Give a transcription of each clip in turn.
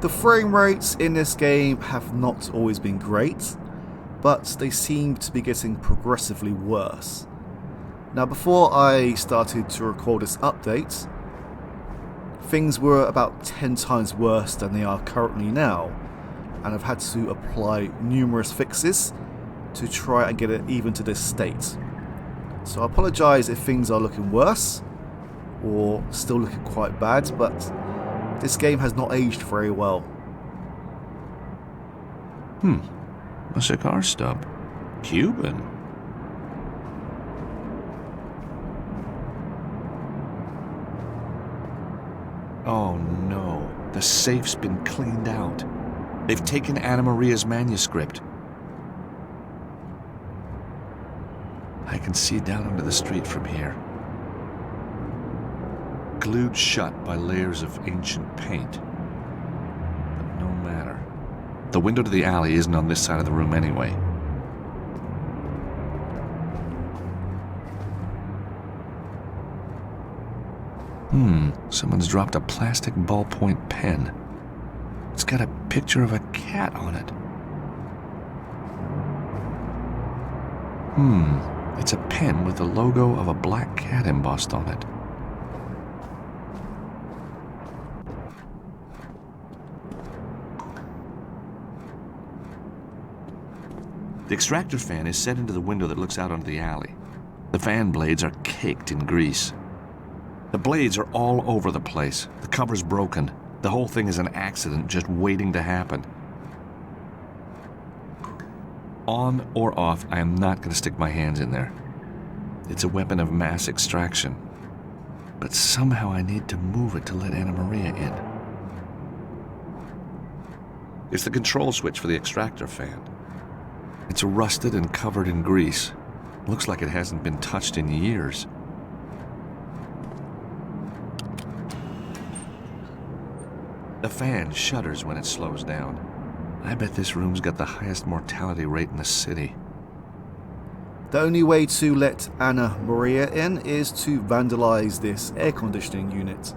The frame rates in this game have not always been great, but they seem to be getting progressively worse. Now, before I started to record this update, things were about 10 times worse than they are currently now, and I've had to apply numerous fixes to try and get it even to this state. So I apologise if things are looking worse, or still looking quite bad, but this game has not aged very well. A cigar stub. Cuban. Oh no, the safe's been cleaned out. They've taken Anna Maria's manuscript. I can see down onto the street from here. Glued shut by layers of ancient paint. But no matter. The window to the alley isn't on this side of the room anyway. Someone's dropped a plastic ballpoint pen. It's got a picture of a cat on it. It's a pen with the logo of a black cat embossed on it. The extractor fan is set into the window that looks out onto the alley. The fan blades are caked in grease. The blades are all over the place. The cover's broken. The whole thing is an accident just waiting to happen. On or off, I am not going to stick my hands in there. It's a weapon of mass extraction. But somehow I need to move it to let Anna Maria in. It's the control switch for the extractor fan. It's rusted and covered in grease. Looks like it hasn't been touched in years. The fan shudders when it slows down. I bet this room's got the highest mortality rate in the city. The only way to let Anna Maria in is to vandalize this air conditioning unit.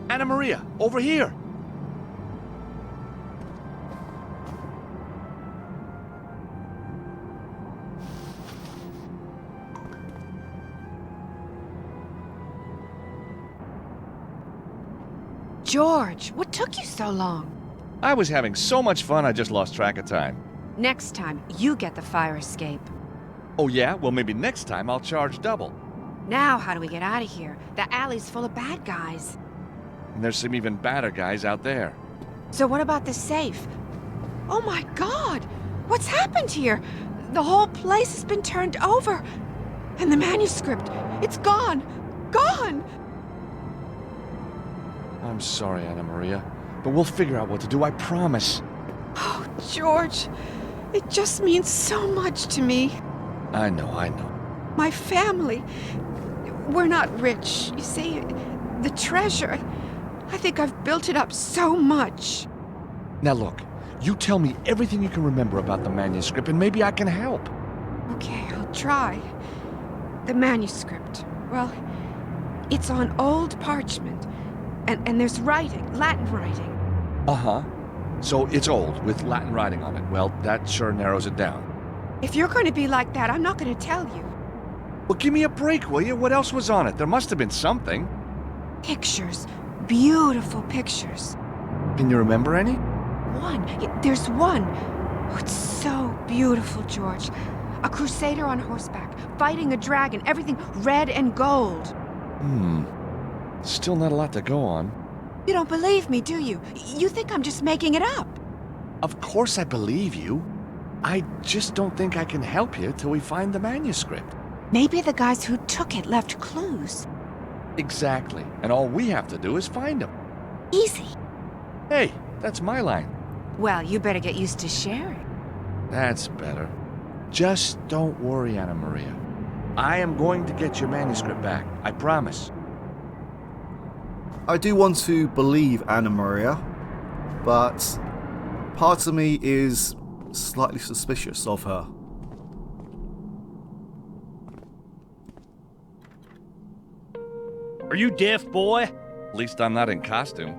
Anna Maria, over here! George, what took you so long? I was having so much fun I just lost track of time. Next time, you get the fire escape. Oh yeah? Well, maybe next time I'll charge double. Now, how do we get out of here? The alley's full of bad guys. And there's some even badder guys out there. So what about the safe? Oh my God! What's happened here? The whole place has been turned over. And the manuscript, it's gone! Gone! I'm sorry, Anna Maria, but we'll figure out what to do, I promise. Oh, George, it just means so much to me. I know. My family, we're not rich. You see, the treasure, I think I've built it up so much. Now look, you tell me everything you can remember about the manuscript and maybe I can help. Okay, I'll try. The manuscript, well, it's on old parchment, and there's writing, Latin writing. Uh-huh. So it's old, with Latin writing on it. Well, that sure narrows it down. If you're going to be like that, I'm not going to tell you. Well, give me a break, will you? What else was on it? There must have been something. Pictures. Beautiful pictures. Can you remember any? There's one. Oh, it's so beautiful, George. A crusader on horseback, fighting a dragon, everything red and gold. Still not a lot to go on. You don't believe me, do you? You think I'm just making it up. Of course I believe you. I just don't think I can help you till we find the manuscript. Maybe the guys who took it left clues. Exactly. And all we have to do is find them. Easy. Hey, that's my line. Well, you better get used to sharing. That's better. Just don't worry, Anna Maria. I am going to get your manuscript back. I promise. I do want to believe Anna Maria, but part of me is slightly suspicious of her. Are you deaf, boy? At least I'm not in costume.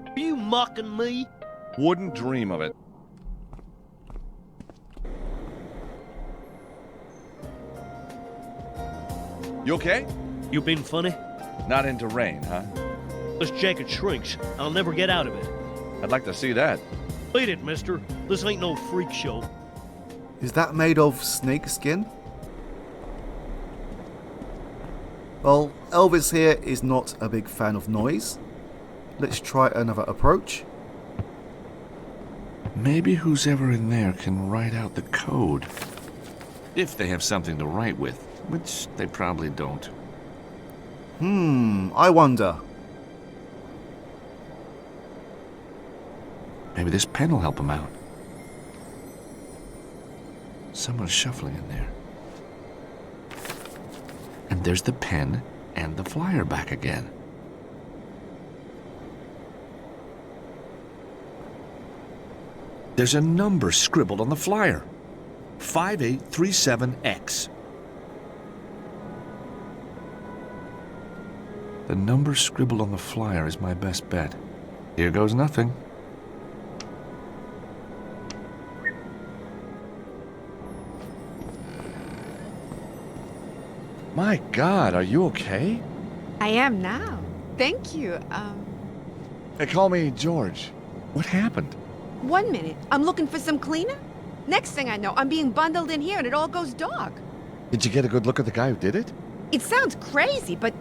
Are you mocking me? Wouldn't dream of it. You okay? You been funny? Not into rain, huh? This jacket shrinks. I'll never get out of it. I'd like to see that. Beat it, mister. This ain't no freak show. Is that made of snake skin? Well, Elvis here is not a big fan of noise. Let's try another approach. Maybe who's ever in there can write out the code. If they have something to write with, which they probably don't. I wonder. Maybe this pen will help them out. Someone's shuffling in there. And there's the pen and the flyer back again. There's a number scribbled on the flyer. 5837X. The number scribbled on the flyer is my best bet. Here goes nothing. My God, are you okay? I am now. Thank you. They call me George. What happened? 1 minute. I'm looking for some cleaner. Next thing I know, I'm being bundled in here and it all goes dark. Did you get a good look at the guy who did it? It sounds crazy, but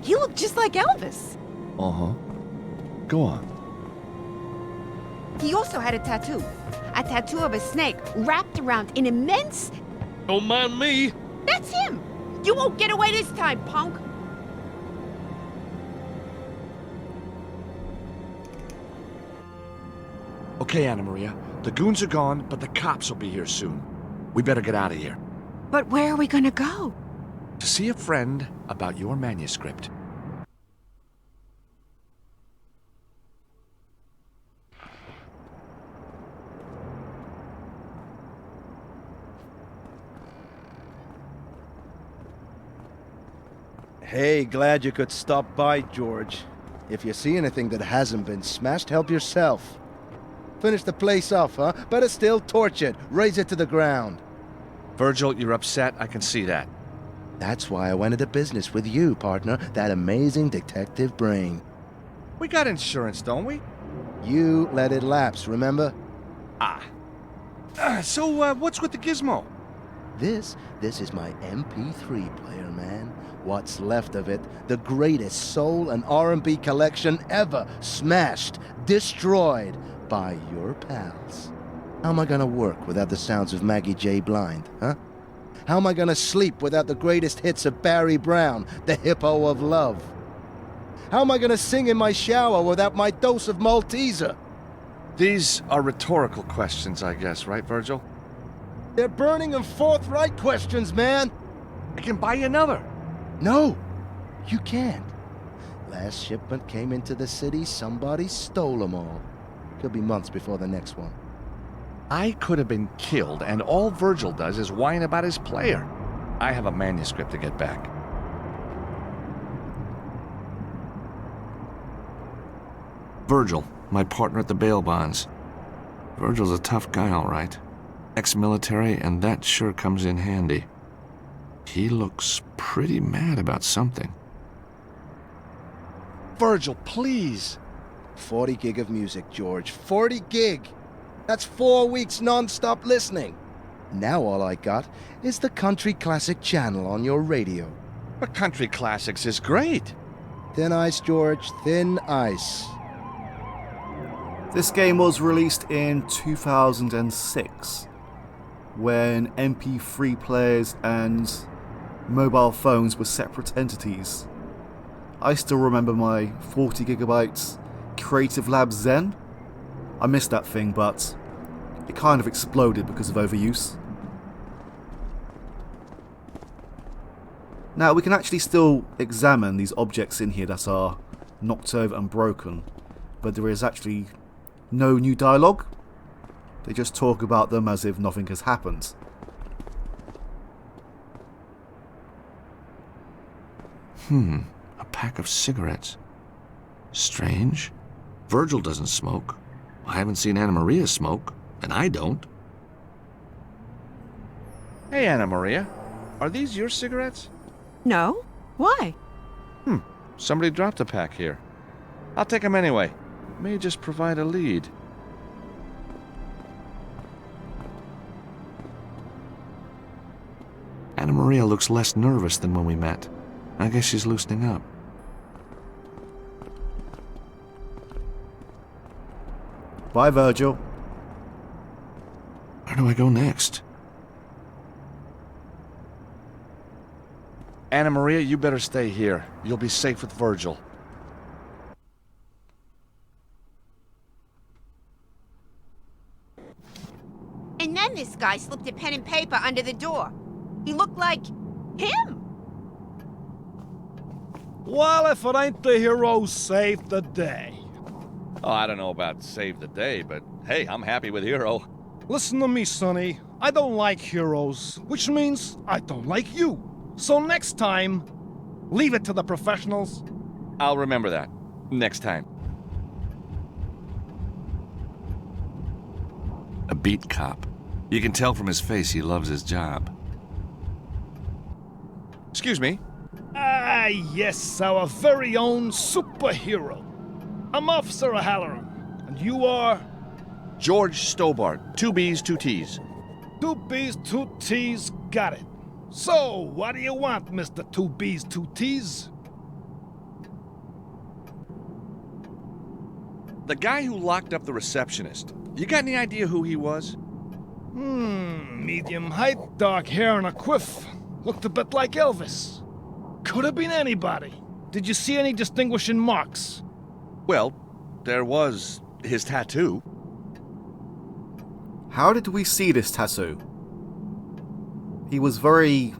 he looked just like Elvis. Uh-huh. Go on. He also had a tattoo. A tattoo of a snake wrapped around an immense... Don't mind me. That's him! You won't get away this time, punk! Okay, Anna Maria. The goons are gone, but the cops will be here soon. We better get out of here. But where are we gonna go? To see a friend about your manuscript. Hey, glad you could stop by, George. If you see anything that hasn't been smashed, help yourself. Finish the place off, huh? Better still, torch it. Raise it to the ground. Virgil, you're upset. I can see that. That's why I went into business with you, partner. That amazing detective brain. We got insurance, don't we? You let it lapse, remember? So what's with the gizmo? This is my MP3 player, man. What's left of it, the greatest soul and R&B collection ever smashed, destroyed by your pals. How am I gonna work without the sounds of Maggie J. Blind, huh? How am I gonna sleep without the greatest hits of Barry Brown, the hippo of love? How am I gonna sing in my shower without my dose of Malteser? These are rhetorical questions, I guess, right, Virgil? They're burning and forthright questions, man! I can buy you another. No, you can't. Last shipment came into the city, somebody stole them all. Could be months before the next one. I could have been killed, and all Virgil does is whine about his player. I have a manuscript to get back. Virgil, my partner at the bail bonds. Virgil's a tough guy, all right. Ex-military, and that sure comes in handy. He looks pretty mad about something. Virgil, please. 40 gig of music, George. 40 gig! That's 4 weeks non-stop listening. Now all I got is the Country Classic channel on your radio. But Country Classics is great. Thin ice, George. Thin ice. This game was released in 2006, when MP3 players and mobile phones were separate entities. I still remember my 40 gigabytes Creative Lab Zen. I missed that thing, but it kind of exploded because of overuse. Now we can actually still examine these objects in here that are knocked over and broken, but there is actually no new dialogue. They just talk about them as if nothing has happened. A pack of cigarettes. Strange. Virgil doesn't smoke. I haven't seen Anna Maria smoke, and I don't. Hey, Anna Maria. Are these your cigarettes? No? Why? Somebody dropped a pack here. I'll take them anyway. May just provide a lead. Anna Maria looks less nervous than when we met. I guess she's loosening up. Bye, Virgil. Where do I go next? Anna Maria, you better stay here. You'll be safe with Virgil. And then this guy slipped a pen and paper under the door. He looked like him. Well, if it ain't the hero who saved the day. Oh, I don't know about save the day, but hey, I'm happy with Hero. Listen to me, Sonny. I don't like heroes, which means I don't like you. So next time, leave it to the professionals. I'll remember that. Next time. A beat cop. You can tell from his face he loves his job. Excuse me. Ah, yes, our very own superhero. I'm Officer O'Halloran, and you are? George Stobart. 2 B's, 2 T's. 2 B's, 2 T's, got it. So, what do you want, Mr. 2 B's, 2 T's? The guy who locked up the receptionist. You got any idea who he was? Medium height, dark hair, and a quiff. Looked a bit like Elvis. Could have been anybody. Did you see any distinguishing marks? Well, there was his tattoo. How did we see this tattoo? He was very...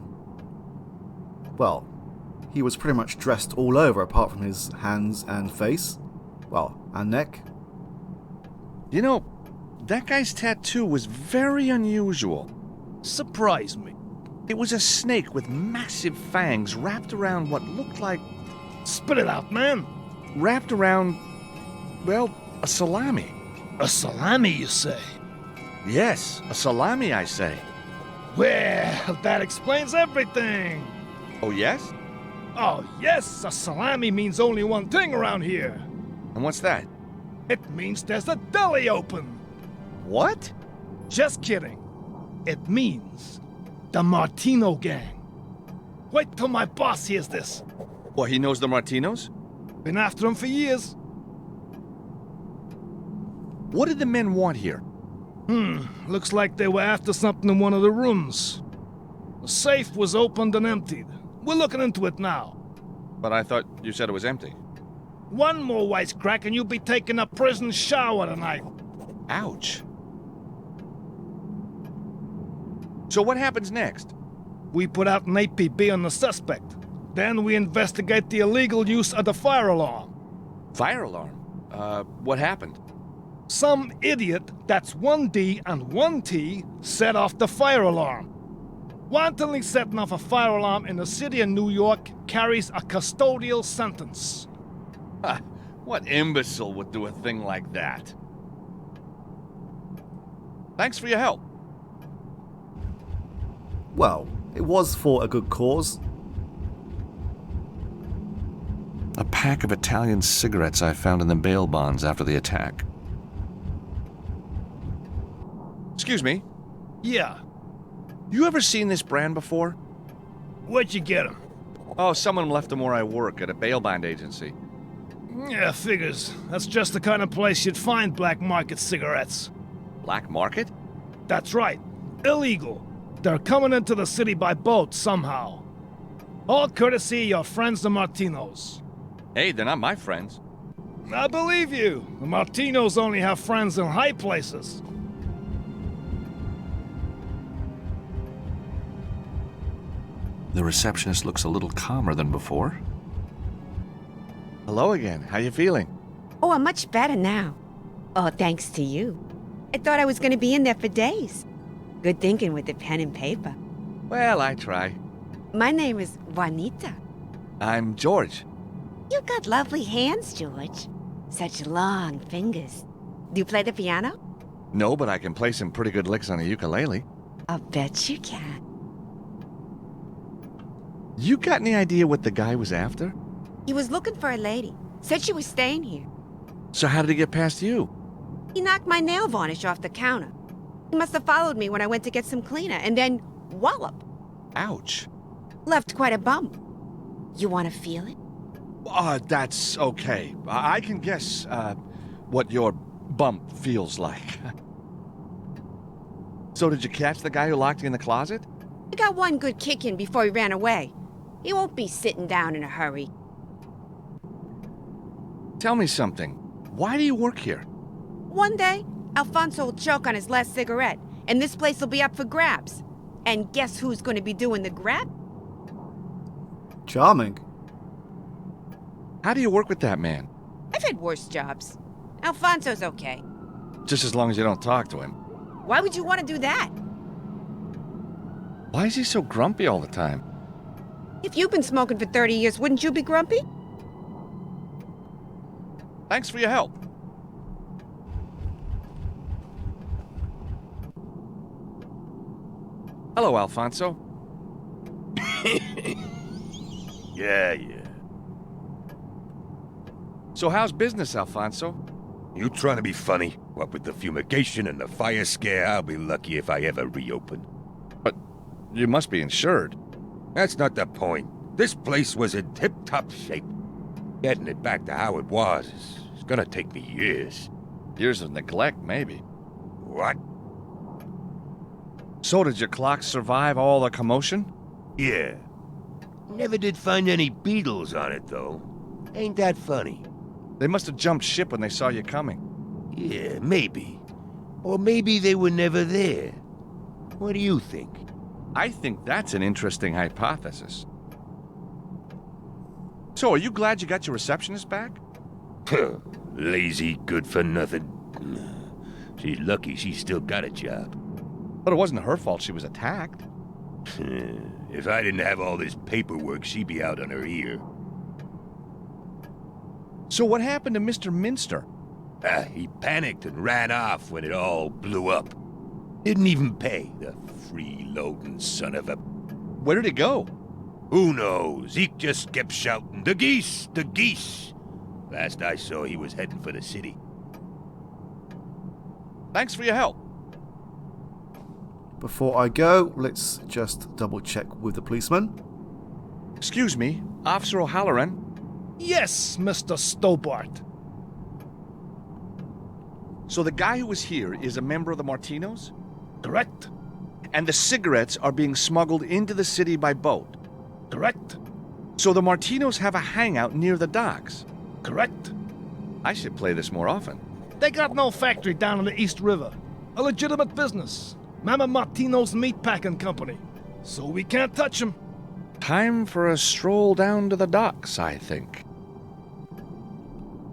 well, he was pretty much dressed all over apart from his hands and face. Well, and neck. You know, that guy's tattoo was very unusual. Surprise me. It was a snake with massive fangs wrapped around what looked like... Spit it out, man. wrapped around, well, a salami. A salami, you say? Yes, a salami, I say. Well, that explains everything. Oh, yes? Oh, yes, a salami means only one thing around here. And what's that? It means there's a deli open. What? Just kidding. It means the Martino gang. Wait till my boss hears this. Well, he knows the Martinos? Been after him for years. What did the men want here? Looks like they were after something in one of the rooms. The safe was opened and emptied. We're looking into it now. But I thought you said it was empty. One more wisecrack and you'll be taking a prison shower tonight. Ouch. So what happens next? We put out an APB on the suspect. Then we investigate the illegal use of the fire alarm. Fire alarm? What happened? Some idiot that's 1D and 1T set off the fire alarm. Wantonly setting off a fire alarm in the city of New York carries a custodial sentence. Ha! What imbecile would do a thing like that? Thanks for your help. Well, it was for a good cause. A pack of Italian cigarettes I found in the bail bonds after the attack. Excuse me, Yeah. you ever seen this brand before? Where'd you get him? Oh, someone left them where I work at a bail bond agency. Yeah, figures. That's just the kind of place you'd find black market cigarettes. Black market? That's right. Illegal. They're coming into the city by boat somehow. All courtesy of your friends the Martinos. Hey, they're not my friends. I believe you. The Martinos only have friends in high places. The receptionist looks a little calmer than before. Hello again. How you feeling? Oh, I'm much better now. Oh, thanks to you. I thought I was going to be in there for days. Good thinking with the pen and paper. Well, I try. My name is Juanita. I'm George. You got lovely hands, George. Such long fingers. Do you play the piano? No, but I can play some pretty good licks on a ukulele. I'll bet you can. You got any idea what the guy was after? He was looking for a lady. Said she was staying here. So how did he get past you? He knocked my nail varnish off the counter. He must have followed me when I went to get some cleaner, and then wallop. Ouch. Left quite a bump. You want to feel it? That's okay. I can guess, what your bump feels like. So did you catch the guy who locked you in the closet? I got one good kick in before he ran away. He won't be sitting down in a hurry. Tell me something. Why do you work here? One day, Alfonso will choke on his last cigarette, and this place will be up for grabs. And guess who's going to be doing the grab? Charming. How do you work with that man? I've had worse jobs. Alfonso's okay. Just as long as you don't talk to him. Why would you want to do that? Why is he so grumpy all the time? If you've been smoking for 30 years, wouldn't you be grumpy? Thanks for your help. Hello, Alfonso. Yeah. So how's business, Alfonso? You trying to be funny? What with the fumigation and the fire scare, I'll be lucky if I ever reopen. But you must be insured. That's not the point. This place was in tip-top shape. Getting it back to how it was is gonna take me years. Years of neglect, maybe. What? So did your clock survive all the commotion? Yeah. Never did find any beetles on it, though. Ain't that funny? They must have jumped ship when they saw you coming. Yeah, maybe. Or maybe they were never there. What do you think? I think that's an interesting hypothesis. So, are you glad you got your receptionist back? Lazy, good for nothing. She's lucky she still got a job. But it wasn't her fault she was attacked. If I didn't have all this paperwork, she'd be out on her ear. So what happened to Mr. Minster? He panicked and ran off when it all blew up. Didn't even pay, the freeloading son of a... Where did he go? Who knows? Zeke just kept shouting, "The geese! The geese!" Last I saw, he was heading for the city. Thanks for your help. Before I go, let's just double check with the policeman. Excuse me, Officer O'Halloran. Yes, Mr. Stobart. So the guy who was here is a member of the Martinos? Correct. And the cigarettes are being smuggled into the city by boat? Correct. So the Martinos have a hangout near the docks? Correct. I should play this more often. They got no factory down on the East River. A legitimate business. Mama Martino's Meatpacking Company. So we can't touch them. Time for a stroll down to the docks, I think.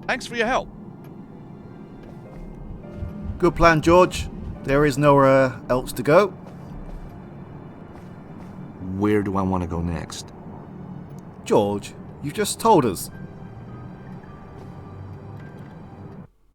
Thanks for your help. Good plan, George. There is nowhere else to go. Where do I want to go next? George, you just told us.